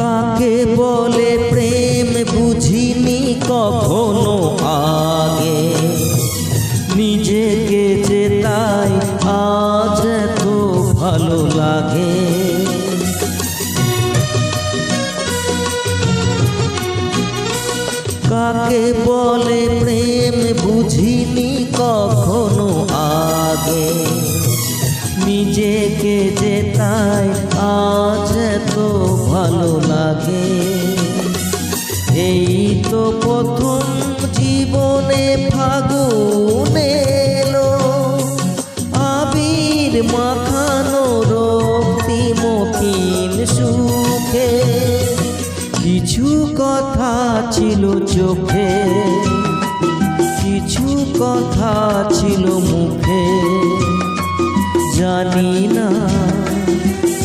কাকে বলে প্রেম বুঝিনি কখনো আগে, নিজেকে যে তাই আজ এত ভালো লাগে। কাকে বলে প্রেম বুঝিনি কখনো আগে, নিজেকে যে তাই আজ এত ভালো লাগে। এই তো প্রথম জীবনে ফাগুন এলো, আবির মাখানো রক্তিমহীন সুখে। কিছু কথা ছিল চোখে, কিছু কথা ছিল মুখে, জানি না